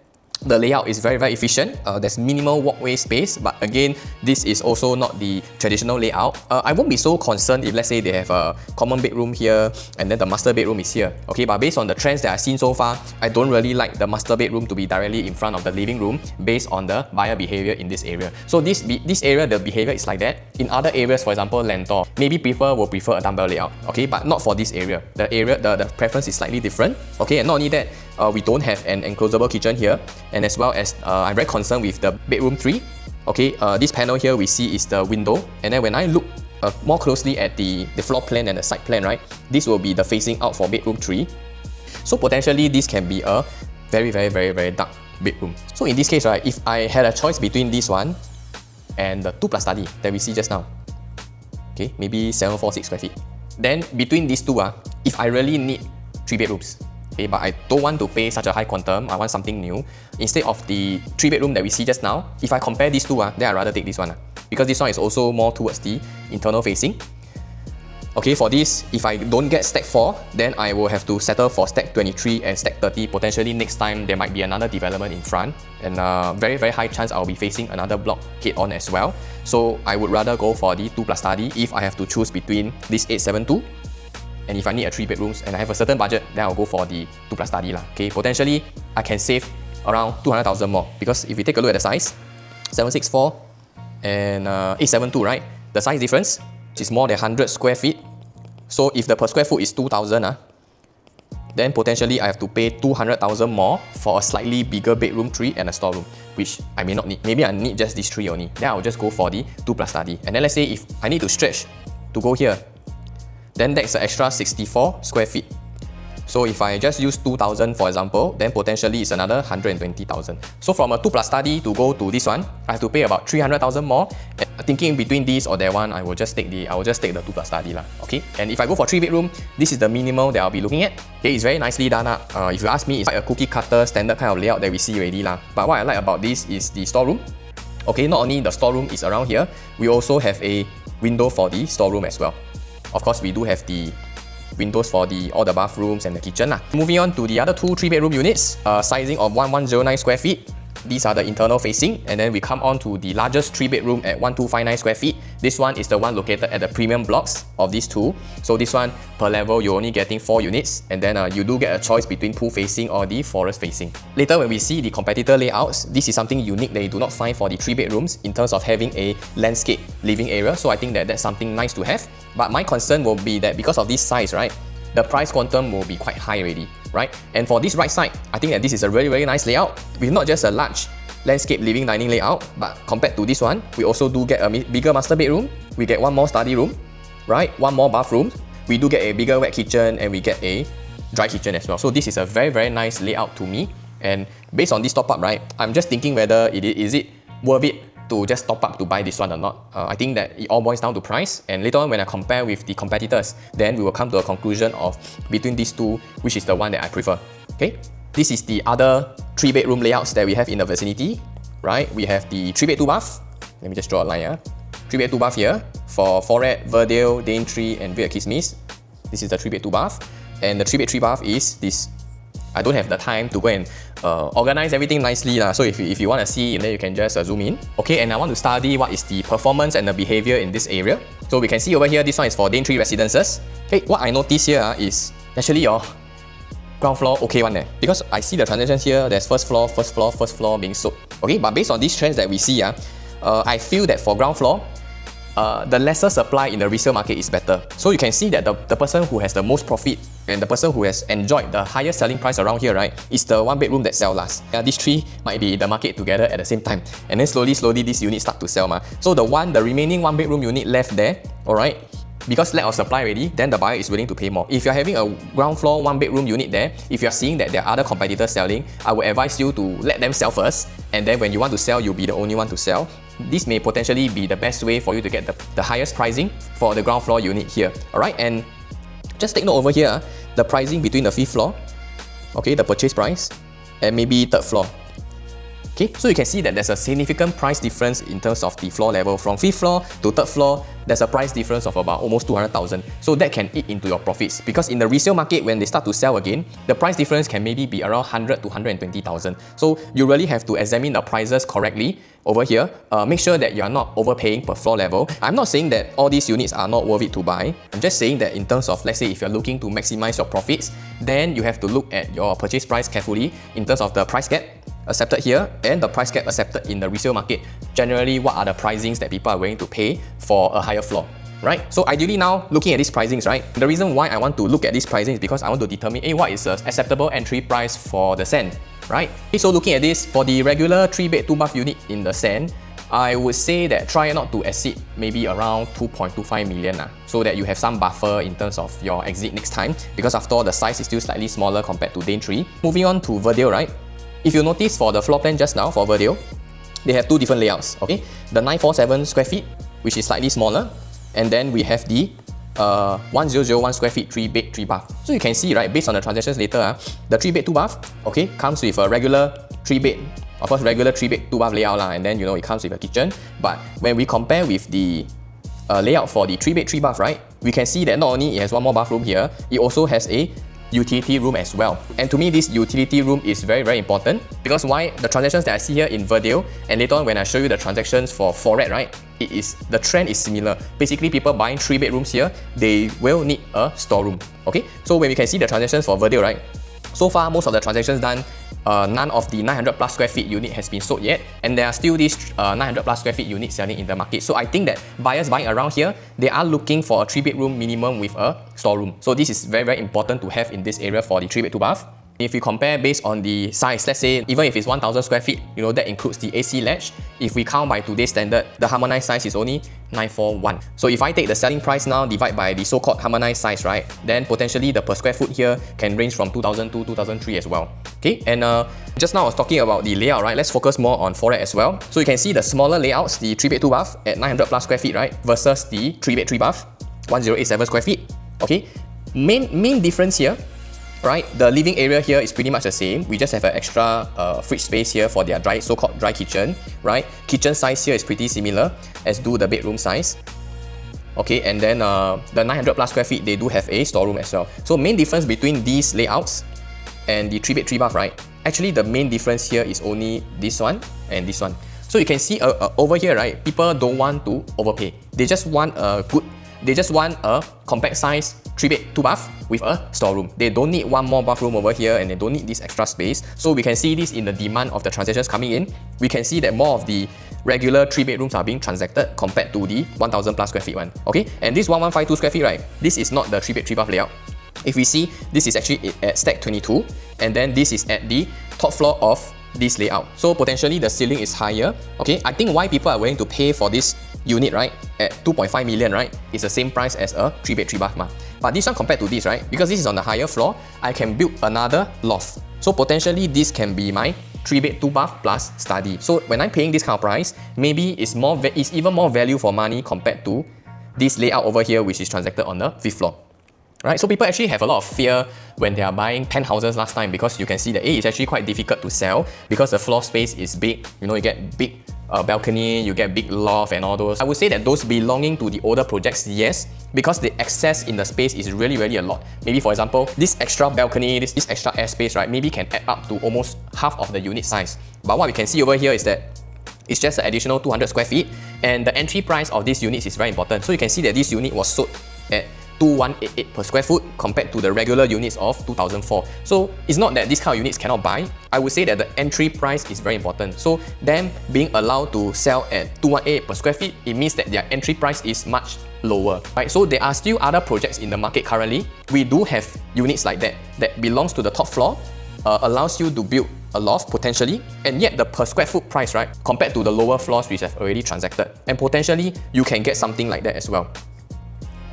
the layout is very efficient. There's minimal walkway space, but again, this is also not the traditional layout. I won't be so concerned if let's say they have a common bedroom here and then the master bedroom is here. Okay, but based on the trends that I've seen so far, I don't really like the master bedroom to be directly in front of the living room based on the buyer behavior in this area. So this area, the behavior is like that. In other areas, for example, Lentor, maybe people will prefer a dumbbell layout. Okay, but not for this area. The preference is slightly different. Okay, and not only that, we don't have an enclosable kitchen here, and as well as I'm very concerned with the bedroom 3. Okay, this panel here we see is the window, and then when I look more closely at the floor plan and the side plan, right, this will be the facing out for bedroom 3. So potentially this can be a very dark bedroom. So in this case, right, if I had a choice between this one and the 2+ study that we see just now, okay, maybe 746 square feet, then between these two, if I really need 3 bedrooms, okay, but I don't want to pay such a high quantum, I want something new. Instead of the 3 bedroom that we see just now, if I compare these two, then I'd rather take this one. Because this one is also more towards the internal facing. Okay, for this, if I don't get stack 4, then I will have to settle for stack 23 and stack 30. Potentially next time there might be another development in front, and very high chance I'll be facing another block head on as well. So I would rather go for the 2+ study if I have to choose between this 872. And if I need a 3 bedrooms and I have a certain budget, then I'll go for the 2+ study lah. Okay, potentially I can save around 200,000 more, because if you take a look at the size, 764 and 872, right? The size difference is more than 100 square feet. So if the per square foot is 2,000, then potentially I have to pay 200,000 more for a slightly bigger bedroom 3 and a storeroom, which I may not need. Maybe I need just these 3 only. Then I'll just go for the 2+ study. And then let's say if I need to stretch to go here, then that's an extra 64 square feet. So if I just use 2,000 for example, then potentially it's another 120,000. So from a 2+ study to go to this one, I have to pay about 300,000 more. And thinking between this or that one, I will just take the 2+ study lah. Okay. And if I go for 3 bedroom, this is the minimal that I'll be looking at. Okay, it's very nicely done up. If you ask me, it's like a cookie cutter standard kind of layout that we see already lah. But what I like about this is the storeroom. Okay, not only the storeroom is around here, we also have a window for the storeroom as well. Of course, we do have the windows for all the bathrooms and the kitchen lah. Moving on to the other 2 3-bedroom units, sizing of 1109 square feet. These are the internal facing, and then we come on to the largest 3-bedroom at 1259 square feet. This one is the one located at the premium blocks of these 2. So this one, per level, you're only getting 4 units, and then you do get a choice between pool facing or the forest facing. Later when we see the competitor layouts, this is something unique that you do not find for the 3 bedrooms in terms of having a landscape living area. So I think that that's something nice to have. But my concern will be that because of this size, right, the price quantum will be quite high already, right? And for this right side, I think that this is a very nice layout with not just a large landscape living dining layout, but compared to this one, we also do get a bigger master bedroom, we get 1 more study room, right? 1 more bathroom, we do get a bigger wet kitchen, and we get a dry kitchen as well. So this is a very nice layout to me. And based on this top up, right, I'm just thinking whether is it worth it to just top up to buy this one or not. I think that it all boils down to price, and later on when I compare with the competitors, then we will come to a conclusion of between these 2, which is the one that I prefer. Okay, this is the other 3-bedroom layouts that we have in the vicinity, right? We have the 3-bed 2-bath. Let me just draw a line. 3-bed 2-bath here for 𝑭𝒊𝒏𝒈𝒂𝒑𝒐𝒊𝒆, 𝑑𝒓𝒐𝒂𝒑𝒐𝒓𝒄𝒂𝒑, This is the 3-bed 2-bath, and the 3-bed 3-bath is this. I don't have the time to go and organize everything nicely lah. So if you want to see, then you can just zoom in. Okay, and I want to study what is the performance and the behavior in this area. So we can see over here, this one is for 𝑑𝒓𝒐𝒑𝒏𝒄𝒂𝒑𝒐𝒔 residences. Okay, what I notice here is actually your ground floor okay one there, because I see the transactions here. There's first floor being sold. Okay, but based on these trends that we see, I feel that for ground floor, the lesser supply in the resale market is better. So you can see that the person who has the most profit and the person who has enjoyed the highest selling price around here, right, is the 1 bedroom that sell last. These 3 might be in the market together at the same time, and then slowly these units start to sell. So the remaining 1 bedroom unit left there, alright, because lack of supply already, then the buyer is willing to pay more. If you're having a ground floor 1 bedroom unit there, if you're seeing that there are other competitors selling, I would advise you to let them sell first, and then when you want to sell, you'll be the only one to sell. This may potentially be the best way for you to get the highest pricing for the ground floor unit here. Alright, and just take note over here, the pricing between the 5th floor, okay, the purchase price, and maybe 3rd floor. Okay, so you can see that there's a significant price difference in terms of the floor level. From 5th floor to 3rd floor, there's a price difference of about almost 200,000. So that can eat into your profits, because in the resale market, when they start to sell again, the price difference can maybe be around 100 to 120,000. So you really have to examine the prices correctly over here. Make sure that you are not overpaying per floor level. I'm not saying that all these units are not worth it to buy. I'm just saying that in terms of, let's say, if you're looking to maximize your profits, then you have to look at your purchase price carefully in terms of the price gap accepted here and the price gap accepted in the resale market. Generally, what are the pricings that people are willing to pay for a higher floor, right? So ideally now, looking at these pricings, right? The reason why I want to look at these pricings is because I want to determine, what is an acceptable entry price for the Sen, right? So looking at this, for the regular 3-bed 2-bath unit in the Sen, I would say that try not to exceed maybe around 2.25 million, so that you have some buffer in terms of your exit next time, because after all, the size is still slightly smaller compared to Dane 3. Moving on to 𝑭𝒊𝒂𝒑𝒐𝒂𝒑𝒂, right? If you notice for the floor plan just now for 𝑭𝒊𝒂𝒑𝒂𝒑𝒂, they have two different layouts, okay? The 947 square feet, which is slightly smaller, and then we have the 1001 square feet 3-bed 3-bath. So you can see, right, based on the transactions later, the 3-bed 2-bath, okay, comes with a regular 3-bed, of course, regular 3-bed 2-bath layout, and then it comes with a kitchen. But when we compare with the layout for the 3-bed 3-bath, right, we can see that not only it has one more bathroom here, it also has a utility room as well. And to me, this utility room is very, very important, because why? The transactions that I see here in 𝑭𝒊𝒂𝒑𝒂, and later on when I show you the transactions for FLOORPLANS, right, the trend is similar. Basically, people buying 3 bedrooms here, they will need a storeroom. Okay, so when we can see the transactions for 𝑭𝒊𝒂𝒑𝒂, right, so far most of the transactions done, none of the 900 plus square feet unit has been sold yet, and there are still these 900 plus square feet units selling in the market. So I think that buyers buying around here, they are looking for a 3-bedroom minimum with a storeroom. So this is very, very important to have in this area for the 3-bed 2-bath. If you compare based on the size, let's say even if it's 1000 square feet, that includes the AC ledge. If we count by today's standard, the harmonized size is only 941. So if I take the selling price now, divide by the so-called harmonized size, right, then potentially the per square foot here can range from 2000 to 2003 as well. Okay, and just now I was talking about the layout, right? Let's focus more on FLOORPLANS as well. So you can see the smaller layouts, the 3-bed 2-bath at 900 plus square feet, right, versus the 3-bed 3-bath, 1087 square feet. Okay, main difference here, right, the living area here is pretty much the same. We just have an extra fridge space here for their so-called dry kitchen, right? Kitchen size here is pretty similar as do the bedroom size. Okay, and then the 900 plus square feet, they do have a storeroom as well. So main difference between these layouts and the 3-bed 3-bath, right, actually the main difference here is only this one and this one. So you can see over here, right, people don't want to overpay. They just want a compact size 3-bed 2-bath with a storeroom. They don't need one more bathroom over here, and they don't need this extra space. So we can see this in the demand of the transactions coming in. We can see that more of the regular 3-bedrooms are being transacted compared to the 1000 plus square feet one. Okay, and this 1152 square feet, right, this is not the 3-bed 3-bath layout. If we see, this is actually at stack 22, and then this is at the top floor of this layout. So potentially the ceiling is higher. Okay, I think why people are willing to pay for this unit, right, at 2.5 million, right, is the same price as a 3-bed 3-bath. But this one compared to this, right, because this is on the higher floor, I can build another loft. So potentially this can be my 3-bed 2-bath plus study. So when I'm paying this kind of price, maybe it's even more value for money compared to this layout over here, which is transacted on the 5th floor. Right, so people actually have a lot of fear when they are buying penthouses last time, because you can see that it's actually quite difficult to sell because the floor space is big. You get big balcony, you get big loft and all those. I would say that those belonging to the older projects, yes, because the access in the space is really, really a lot. Maybe for example, this extra balcony, this extra airspace, right, maybe can add up to almost half of the unit size. But what we can see over here is that it's just an additional 200 square feet, and the entry price of these units is very important. So you can see that this unit was sold at 2188 per square foot compared to the regular units of 2004. So it's not that these kind of units cannot buy. I would say that the entry price is very important. So them being allowed to sell at 218 per square feet, it means that their entry price is much lower. Right? So there are still other projects in the market currently. We do have units like that belongs to the top floor, allows you to build a loft potentially, and yet the per square foot price, right, compared to the lower floors which have already transacted, and potentially you can get something like that as well.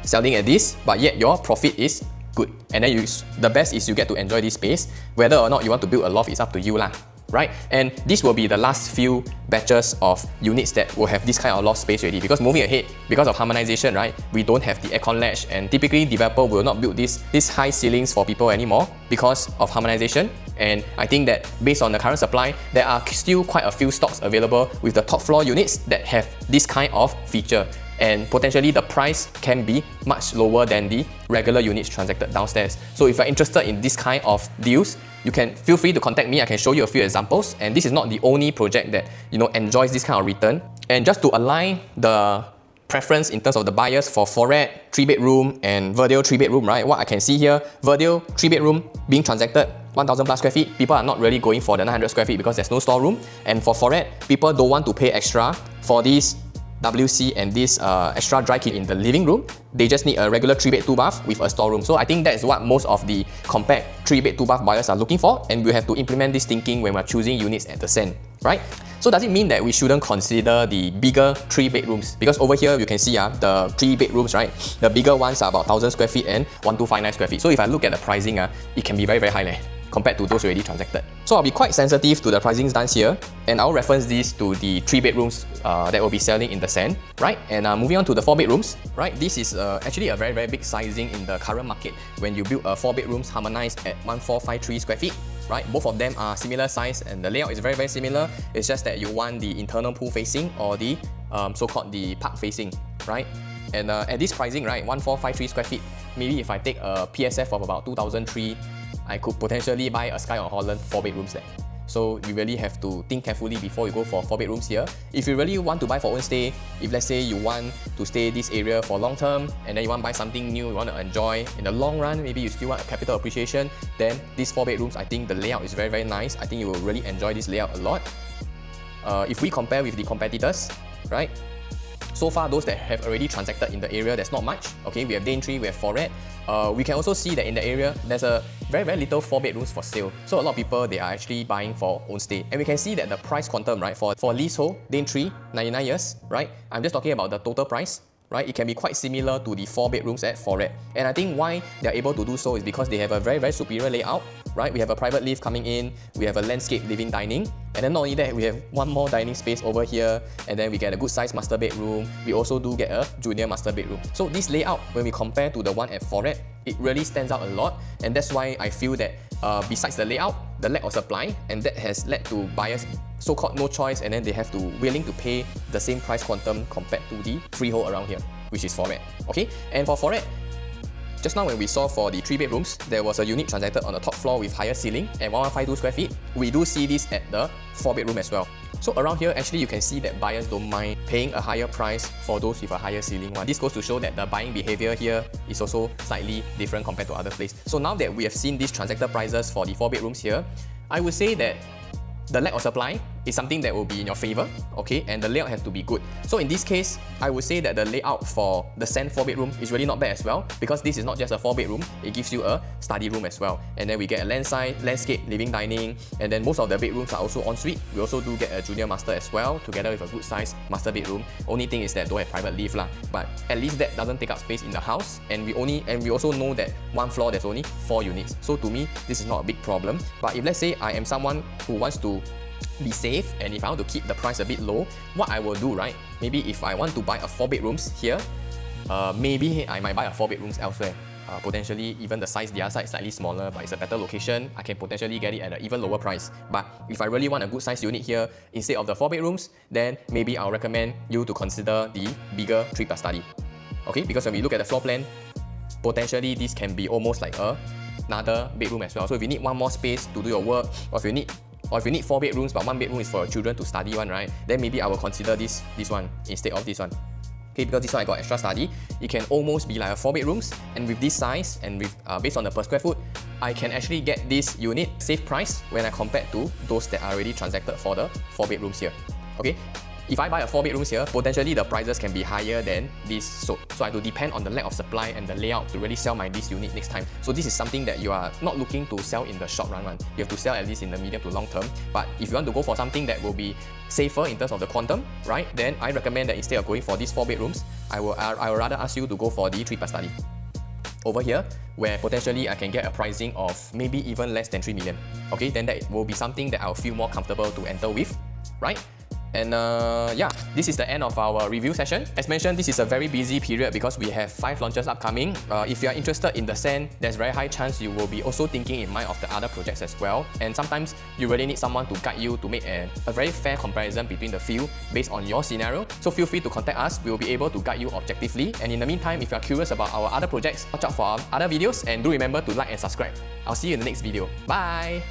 Selling at this, but yet your profit is good. And then the best is you get to enjoy this space. Whether or not you want to build a loft is up to you lah. right? And this will be the last few batches of units that will have this kind of loft space already, because moving ahead, because of harmonization, right, we don't have the aircon latch, and typically developer will not build these high ceilings for people anymore because of harmonization. And I think that based on the current supply, there are still quite a few stocks available with the top floor units that have this kind of feature, and potentially the price can be much lower than the regular units transacted downstairs. So if you're interested in this kind of deals, you can feel free to contact me. I can show you a few examples, and this is not the only project that enjoys this kind of return. And just to align the preference in terms of the buyers for 𝑭𝒄𝒄 3-bedroom and 𝑭𝒊𝒏𝒈𝒂𝒑𝒐𝒄 3-bedroom, right? What I can see here, 𝑭𝒊𝒏𝒈𝒂𝒑𝒐𝒓 being transacted 1,000 plus square feet. People are not really going for the 900 square feet because there's no storeroom. And for 𝑭𝒄𝒄, people don't want to pay extra for this WC and this extra dry kit in the living room. They just need a regular 3-bed 2-bath with a storeroom. So I think that's what most of the compact 3-bed 2-bath buyers are looking for, and we have to implement this thinking when we're choosing units at the Sen, right? So does it mean that we shouldn't consider the bigger 3-bedrooms? Because over here you can see the 3-bedrooms, right? The bigger ones are about 1,000 square feet and 1,259 square feet. So if I look at the pricing, it can be very, very high compared to those already transacted. So I'll be quite sensitive to the pricings done here, and I'll reference this to the 3-bedrooms that will be selling in the Sen, right? And moving on to the 4-bedrooms, right? This is actually a very, very big sizing in the current market when you build a 4-bedrooms harmonized at 1,453 square feet, right? Both of them are similar size and the layout is very, very similar. It's just that you want the internal pool facing or the so-called the park facing, right? And at this pricing, right, 1,453 square feet, maybe if I take a PSF of about 2,003, I could potentially buy a Sky on Holland 4-bedrooms there. So you really have to think carefully before you go for 4-bedrooms here. If you really want to buy for own stay, if let's say you want to stay this area for long term and then you want to buy something new, you want to enjoy in the long run, maybe you still want a capital appreciation, then these 4-bedrooms, I think the layout is very, very nice. I think you will really enjoy this layout a lot. If we compare with the competitors, right? So far, those that have already transacted in the area, there's not much. Okay, we have Daintree, we have 𝑭𝒄𝒄. We can also see that in the area, there's a very, very little 4-bedrooms for sale. So a lot of people, they are actually buying for own stay. And we can see that the price quantum, right, for leasehold, Daintree, 99 years, right? I'm just talking about the total price, right? It can be quite similar to the 4-bedrooms at 𝑭𝒄𝒄. And I think why they're able to do so is because they have a very, very superior layout, right? We have a private lift coming in, we have a landscape living dining, and then not only that, we have one more dining space over here, and then we get a good sized master bedroom. We also do get a junior master bedroom. So this layout, when we compare to the one at 𝑭𝒄𝒄, it really stands out a lot, and that's why I feel that besides the layout, the lack of supply, and that has led to buyers so-called no choice, and then they have to willing to pay the same price quantum compared to the freehold around here, which is 𝑭𝒄𝒄. Okay, and for 𝑭𝒄𝒄, just now when we saw for the 3-bedrooms, there was a unit transacted on the top floor with higher ceiling at 1,152 square feet. We do see this at the 4-bedroom as well. So around here, actually you can see that buyers don't mind paying a higher price for those with a higher ceiling one. This goes to show that the buying behavior here is also slightly different compared to other places. So now that we have seen these transacted prices for the 4-bedrooms here, I would say that the lack of supply is something that will be in your favor, okay, and the layout has to be good. So in this case, I would say that the layout for the Sen 4-bedroom is really not bad as well, because this is not just a 4-bedroom, it gives you a study room as well. And then we get a landscape living dining, and then most of the bedrooms are also ensuite. We also do get a junior master as well, together with a good size master bedroom. Only thing is that don't have private lift lah, but at least that doesn't take up space in the house, and we also know that one floor there's only 4 units. So to me, this is not a big problem. But if let's say I am someone who wants to be safe, and if I want to keep the price a bit low, what I will do, right? Maybe if I want to buy a 4-bedrooms here, maybe I might buy a 4-bedrooms elsewhere. Potentially even the size, the other side is slightly smaller, but it's a better location. I can potentially get it at an even lower price. But if I really want a good size unit here instead of the 4-bedrooms, then maybe I'll recommend you to consider the bigger 3+ study. Okay, because when we look at the floor plan, potentially this can be almost like another bedroom as well. So if you need one more space to do your work, or if you need 4 bedrooms but 1 bedroom is for your children to study one, right? Then maybe I will consider this one instead of this one. Okay, because this one I got extra study. It can almost be like a 4 bedrooms, and with this size and with based on the per square foot, I can actually get this unit safe price when I compare to those that are already transacted for the 4 bedrooms here. Okay. If I buy a 4 bedrooms here, potentially the prices can be higher than this. So I have to depend on the lack of supply and the layout to really sell this unit next time. So this is something that you are not looking to sell in the short run. You have to sell at least in the medium to long term. But if you want to go for something that will be safer in terms of the quantum, right? Then I recommend that instead of going for these 4 bedrooms, I will rather ask you to go for the 3+ study. over here, where potentially I can get a pricing of maybe even less than 3 million. Okay, then that will be something that I'll feel more comfortable to enter with, right? And yeah, this is the end of our review session. As mentioned, this is a very busy period because we have 5 launches upcoming. If you are interested in the Sen, there's very high chance you will be also thinking in mind of the other projects as well. And sometimes you really need someone to guide you to make a very fair comparison between the few based on your scenario. So feel free to contact us. We will be able to guide you objectively. And in the meantime, if you are curious about our other projects, watch out for our other videos and do remember to like and subscribe. I'll see you in the next video. Bye!